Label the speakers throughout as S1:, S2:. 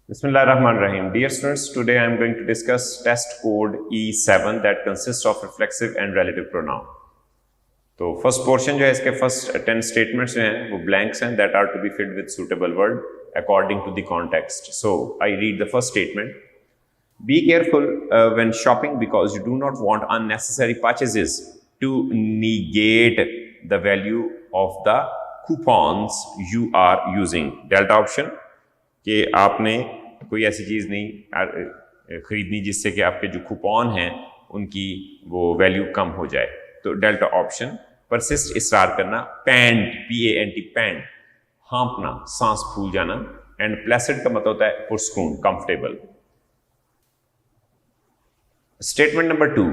S1: Bismillahirrahmanirrahim. Dear students, today I am going to discuss test code E7 that consists of reflexive and relative pronoun. तो first portion जो है इसके first 10 statements जो हैं वो blanks हैं that are to be filled with suitable word according to the context. So I read the first statement. Be careful when shopping because you do not want unnecessary purchases to negate the value of the coupons you are using. Delta option कि आपने कोई ऐसी चीज़ नहीं खरीदनी जिससे कि आपके जो कूपन हैं उनकी वो वैल्यू कम हो जाए. तो डेल्टा ऑप्शन. परसिस्ट इसरार करना. पैंट PANT पैंट हाँपना सांस फूल जाना. एंड प्लेसेंट का मतलब होता है पुरस्कून comfortable. Statement number 2.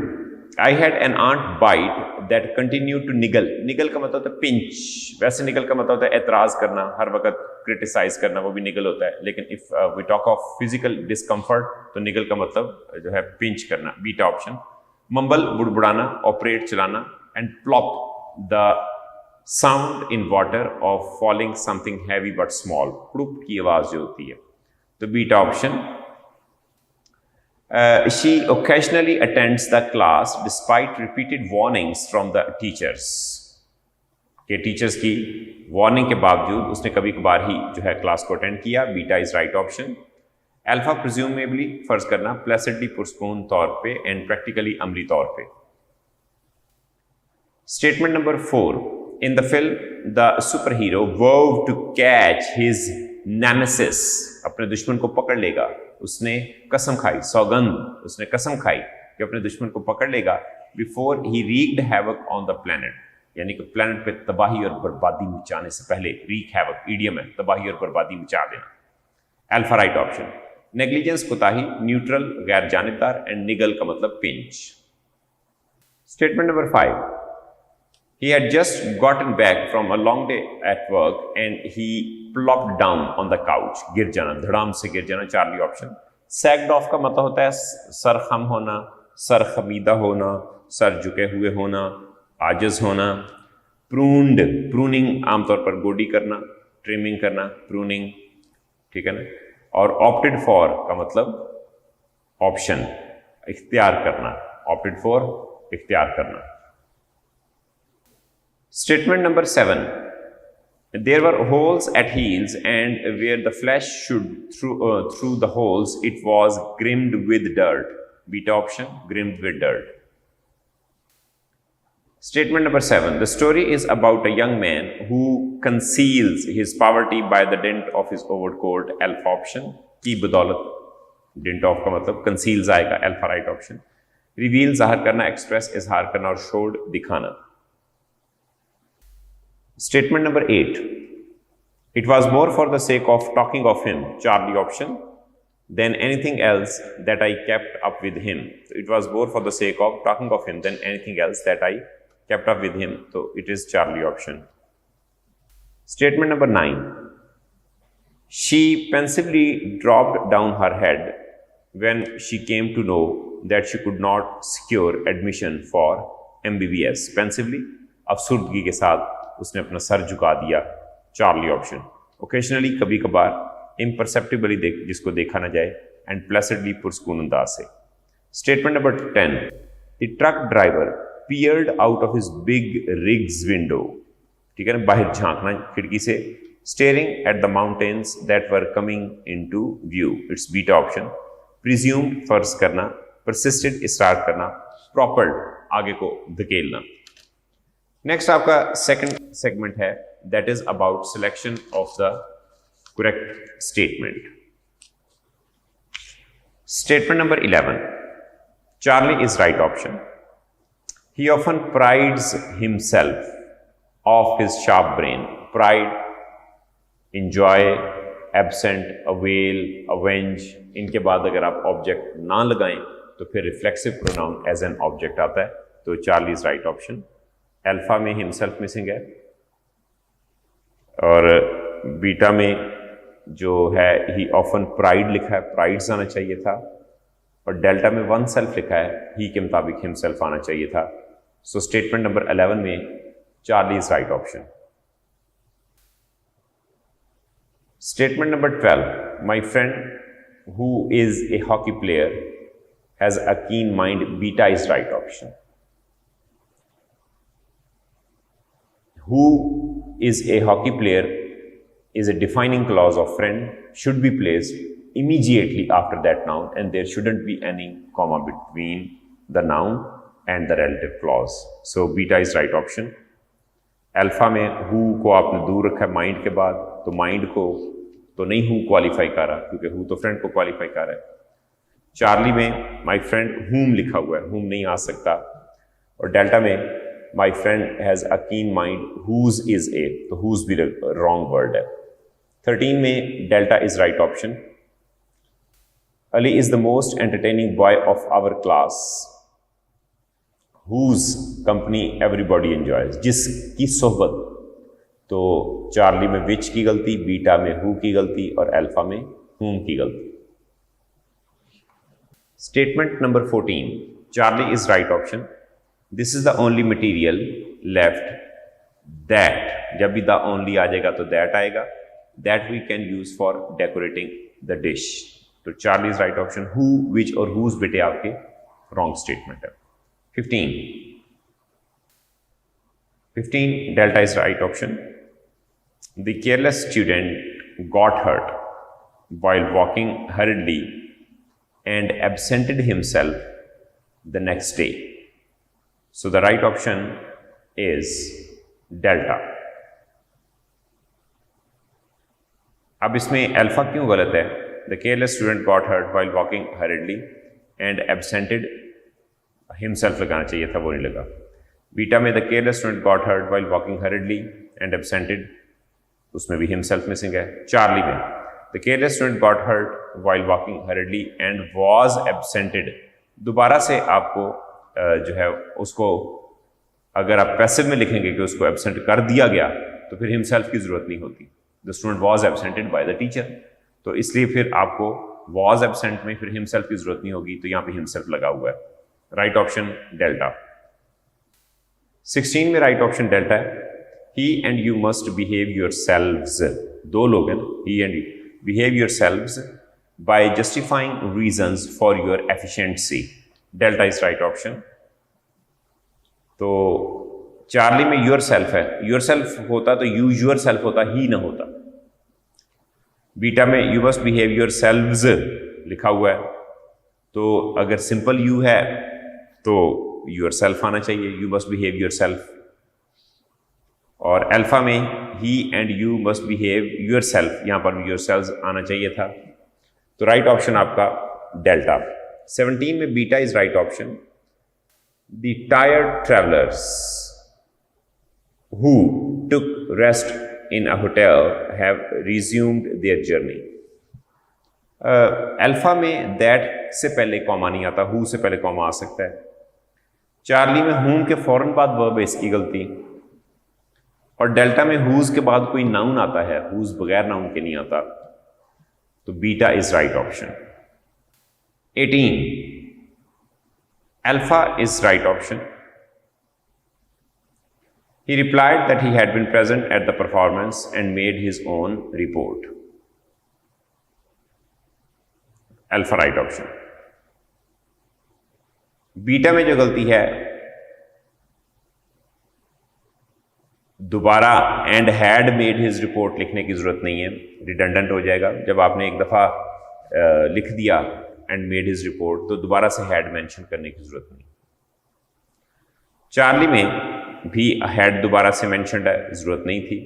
S1: I had an ant bite that continue to niggle. Niggle का मतलब होता है पिंच. वैसे निगल का मतलब होता है एतराज करना, हर वक्त क्रिटिसाइज करना, वो भी निगल होता है. लेकिन if we talk of physical discomfort तो निगल का मतलब जो है पिंच करना. Beta option. मम्बल बुड़बुड़ाना, ऑपरेट चलाना. And plop the sound in water of falling something heavy but small. क्रुप की आवाज जो होती है. तो beta option. She occasionally attends the class despite repeated warnings from the teachers. के टीचर्स की वार्निंग के बावजूद उसने कभी कभार ही जो है क्लास को अटेंड किया. Beta is right option. Alpha presumably फर्ज करना, प्लेसेंटली पुरस्कून तौर पे एंड प्रैक्टिकली अमली तौर पे. Statement number 4. In the film the super hero verve to catch his nemesis. अपने दुश्मन को पकड़ लेगा. उसने कसम खाई, सौगंध, उसने कसम खाई कि अपने दुश्मन को पकड़ लेगा. Before he wreaked havoc on the planet, यानी कि प्लेनेट पे तबाही और बर्बादी मचाने से पहले. रीक हैवक ईडियम है, तबाही और बर्बादी मचा देना. Alpha right option. नेग्लिजेंस कोताही, न्यूट्रल गैर जानिबदार. एंड निगल का मतलब pinch. Statement number 5. He had just gotten back from a long day at work and he plopped down on the couch. गिर जाना, धड़ाम से गिर जाना. Charlie option. सैग्ड ऑफ का मतलब होता है सर खम होना, सर खमीदा होना, सर झुके हुए होना, आजिज होना. प्रून्ड, प्रूनिंग आमतौर पर गोडी करना, ट्रिमिंग करना, प्रूनिंग, ठीक है ना. और ऑप्टेड फॉर का मतलब ऑप्शन, इख्तियार करना. ऑप्टेड फॉर इख्तियार करना. Statement number 7. There were holes at heels and where the flesh should through the holes it was grimed with dirt. Beta option, grimed with dirt. Statement number 7. The story is about a young man who conceals his poverty by the dint of his overcoat. Alpha option. की बदौलत. Dint of का मतलब conceals आएगा. Alpha right option. Reveal ज़ाहिर करना, express इजहार करना और showed दिखाना. Statement number 8. It was more for the sake of talking of him, Charlie option, than anything else that I kept up with him. So it was more for the sake of talking of him than anything else that I kept up with him. So it is Charlie option. Statement number 9. She pensively dropped down her head when she came to know that she could not secure admission for MBBS. Pensively, अफसुर्दगी के साथ उसने अपना sir झुका दिया. Charlie option. Occasionally कभी कभार, इम्परसेप्टिबली जिसको देखा ना जाए, एंड प्लेसेंटली पुरस्कून अंदाज से. Statement number 10. The truck driver peered out of his big rig's window. ठीक है ना, बाहर झांकना खिड़की से. Staring at the mountains that were coming into view. It's beta option. Presume फर्ज करना, परसिस्टेड इसरार करना, प्रॉपर्ड आगे को धकेलना. नेक्स्ट आपका सेकंड सेगमेंट है that is about selection of the correct statement. Statement number 11. Charlie is right option. He often prides himself of his sharp brain. Pride, enjoy, absent, avail, avenge, इनके बाद अगर आप object ना लगाएं तो फिर reflexive pronoun as an object आता है. तो Charlie is right option. Alpha में हिमसेल्फ मिसिंग है और बीटा में जो है ही ऑफन प्राइड लिखा है, प्राइड्स आना चाहिए था. और डेल्टा में वन सेल्फ लिखा है, ही के मुताबिक हिमसेल्फ आना चाहिए था. सो स्टेटमेंट नंबर 11 में Charlie is right option. Statement number 12. My friend who is a hockey player has a keen mind. Beta is right option. Who is a hockey player is a defining clause of friend, should be placed immediately after that noun, and there shouldn't be any comma between the noun and the relative clause. So beta is right option. Alpha में who co आपने दूर रखा है mind के बाद, तो mind को तो नहीं हु क्वालिफाई कर रहा, क्योंकि हु तो फ्रेंड को क्वालिफाई कर रहा है। चार्ली में माई फ्रेंड हुम लिखा हुआ है, हुम नहीं आ सकता। और डेल्टा में माई फ्रेंड हैज़ अ कीन माइंड, हुज इज ए, तो हुज भी रॉन्ग वर्ड है। 13 में delta is right option. Ali is the most entertaining boy of our class, whose company everybody enjoys, जिसकी सोहबत। तो चार्ली में विच की गलती, बीटा में हु की गलती और अल्फा में whom की गलती। Statement number 14, Charlie is right option. This is the only material left that, जब भी द ओनली आ जाएगा तो दैट आएगा, that we can use for decorating the dish. तो Charlie is right option. Who, which और हुज बेटे आपके रॉन्ग स्टेटमेंट है। 15 delta is right option. The careless student got hurt while walking hurriedly and absented himself the next day. So the right option is delta. अब इसमें alpha क्यों गलत है? The careless student got hurt while walking hurriedly and absented himself लगाना चाहिए था, वो नहीं लगा। बीटा में the careless student got hurt while walking hurriedly and absented, उसमें भी हिमसेल्फ मिसिंग है। चार्ली में the careless student got hurt while walking hurriedly and was absented, दोबारा से आपको जो है उसको अगर आप पैसिव में लिखेंगे कि उसको एब्सेंट कर दिया गया तो फिर हिमसेल्फ की जरूरत नहीं होती। The student was absented by the teacher, तो इसलिए फिर आपको वाज एब्सेंट में फिर हिमसेल्फ की जरूरत नहीं होगी, तो यहाँ पे हिमसेल्फ लगा हुआ है। Right option delta. 16 में राइट ऑप्शन डेल्टा है। He and you must behave your selves, दो लोग हैं, he and you, behave your selves by justifying reasons for your efficiency, delta is right option. तो चार्ली में योर सेल्फ है, your self होता तो you your self होता, ही ना होता। बीटा में you must behave your selves लिखा हुआ है, तो अगर सिंपल यू है तो योर सेल्फ आना चाहिए, you must behave your self. और अल्फा में he and you must behave your self, यहां पर योर सेल्फ आना चाहिए था, तो राइट ऑप्शन आपका डेल्टा। 17 में beta is right option. The tired travellers who took rest in a hotel have resumed their journey. Alpha में दैट से पहले कॉमा नहीं आता, हु से पहले कॉमा आ सकता है। चार्ली में हुम के फौरन बाद वर्ब है, इसकी गलती। और डेल्टा में हुज के बाद कोई नाउन आता है, हुज बगैर नाउन के नहीं आता, तो beta is right option. 18 alpha is right option. He replied that he had been present at the performance and made his own report. Alpha right option. Beta में जो गलती है, दोबारा and had made his report लिखने की जरूरत नहीं है, रिडंडेंट हो जाएगा। जब आपने एक दफा लिख दिया एंड मेड हिज रिपोर्ट, तो दोबारा से हैड मेंशन करने की जरूरत नहीं। चार्ली में भी हैड दोबारा से मेंशन्ड है, जरूरत नहीं थी।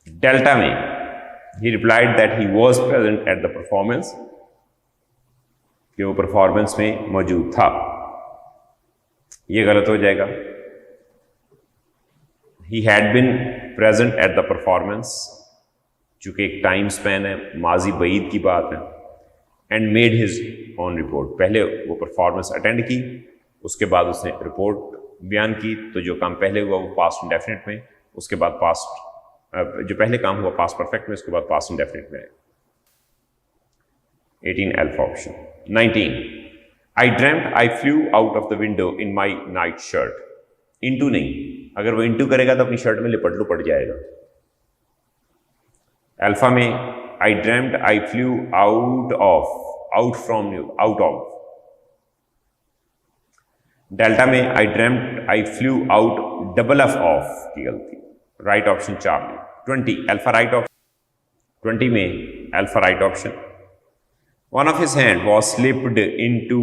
S1: डेल्टा में he replied that he was present at the performance, कि वो परफॉर्मेंस में मौजूद था, ये गलत हो जाएगा। he had been present at the performance, चूंकि एक टाइम स्पैन है, माजी बईद की बात है, and made his on report, पहले वो परफॉर्मेंस अटेंड की, उसके बाद उसने रिपोर्ट बयान की, तो जो काम पहले हुआ वो पास्ट इंडेफिनिट में, उसके बाद पास्ट जो पहले काम हुआ पास्ट परफेक्ट में, उसके बाद पास्ट इंडेफिनिट में है। 18 alpha option. 19 I dreamt I flew out of the window in my night shirt. Into नहीं, अगर वो इंटू करेगा तो अपनी शर्ट में लिपट पड़ जाएगा। अल्फा में I dreamed I flew out from you, out of. Delta में I dreamed I flew out double F of की गलती, right option Charlie. 20 alpha right option, 20 में alpha right option. One of his hand was slipped in to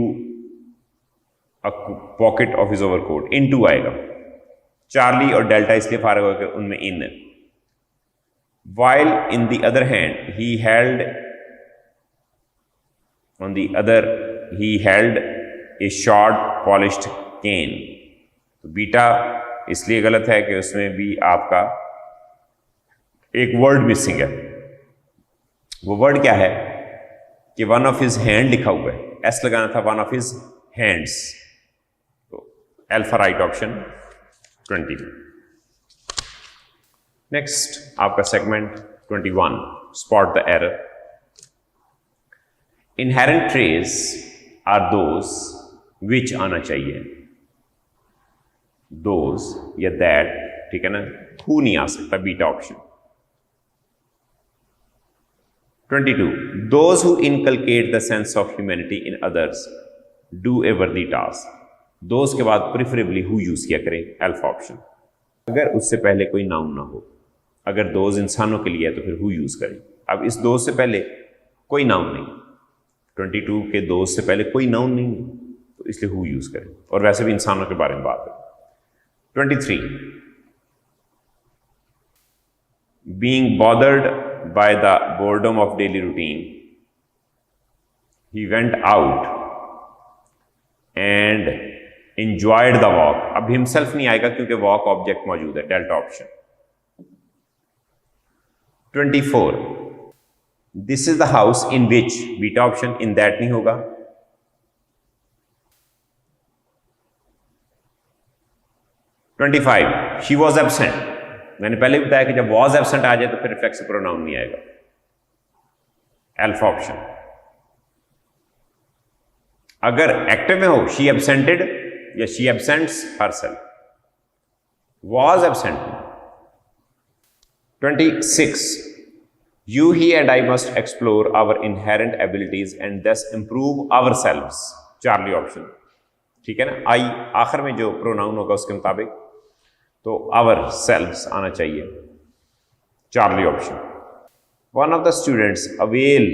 S1: a pocket of his overcoat, in to आएगा। Charlie और delta इसलिए फारग हो गए, उनमें इन है। While in the other hand he held a short polished cane, तो beta इसलिए गलत है कि उसमें भी आपका एक वर्ड मिसिंग है। वो वर्ड क्या है कि वन ऑफ हिज हैंड लिखा हुआ है, एस लगाना था, वन ऑफ हिज हैंड्स। तो अल्फा राइट ऑप्शन 20 में। नेक्स्ट आपका segment 21, spot the error. Inherent traits are those which आना चाहिए, दोज या दैट, ठीक है ना, हु नहीं आ सकता, beta option. 22 those who inculcate the sense of humanity in others do a वर्दी टास्क, दोज के बाद प्रिफरेबली हु यूज किया करें, अल्फा ऑप्शन। अगर उससे पहले कोई नाउन ना हो, अगर दोज इंसानों के लिए है तो फिर हु यूज करें। अब इस दोज से पहले कोई नाउन नहीं, 22 के दोज से पहले कोई नाउन नहीं है, तो इसलिए हु यूज करें, और वैसे भी इंसानों के बारे में बात है। 23 being bothered by the boredom of daily routine he went out and enjoyed the walk. अब हिमसेल्फ नहीं आएगा क्योंकि वॉक ऑब्जेक्ट मौजूद है, delta option. 24 this is the house in which, beta option, in that नहीं होगा। 25 शी वॉज एब्सेंट, मैंने पहले बताया कि जब वॉज एब्सेंट आ जाए तो फिर रिफ्लेक्सिव प्रोनाउन नहीं आएगा, अल्फा ऑप्शन। अगर एक्टिव में हो शी एब्सेंटेड या she absents herself, was absent. 26 you, he and I must explore our inherent abilities and thus improve ourselves, Charlie option, ठीक है ना। आई आखिर में जो प्रोनाउन होगा उसके मुताबिक, तो आवर सेल्व्स आना चाहिए, Charlie option. One of the students avail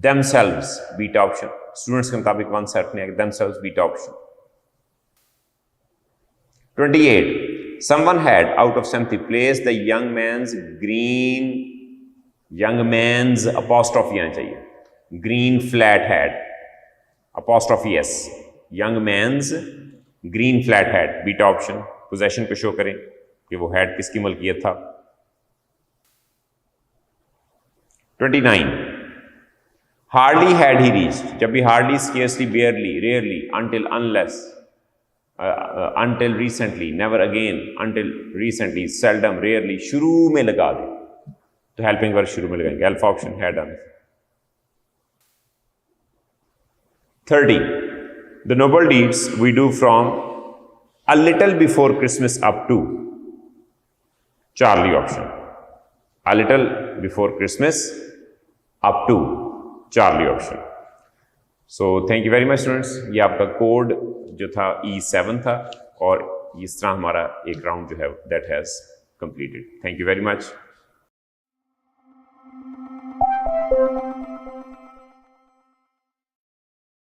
S1: themselves, beta option, students के मुताबिक वन सेल्फ नहीं आएगा, themselves beta option. 28 someone had out of sympathy placed the young man's apostrophe आना चाहिए, green flat hat, apostrophe s, young man's green flat hat, beta option. Possession पे show करें कि वो हैड किसकी मलकियत था। 29 हार्डली हैड ही रीच्ड, जब भी hardly, scarcely, बेयरली, rarely, until, unless, until recently, never again, until recently, seldom, rarely, शुरू में लगा दे तो हेल्पिंग वर्ब शुरू में लगाएंगे, अल्फा ऑप्शन है done. 30 the noble deeds we do from a little before Christmas up to, Charlie option, a little before Christmas up to, Charlie option. So thank you very much students, ये आपका code जो था E7 था, और इस तरह हमारा एक राउंड जो है that has completed. Thank you very much.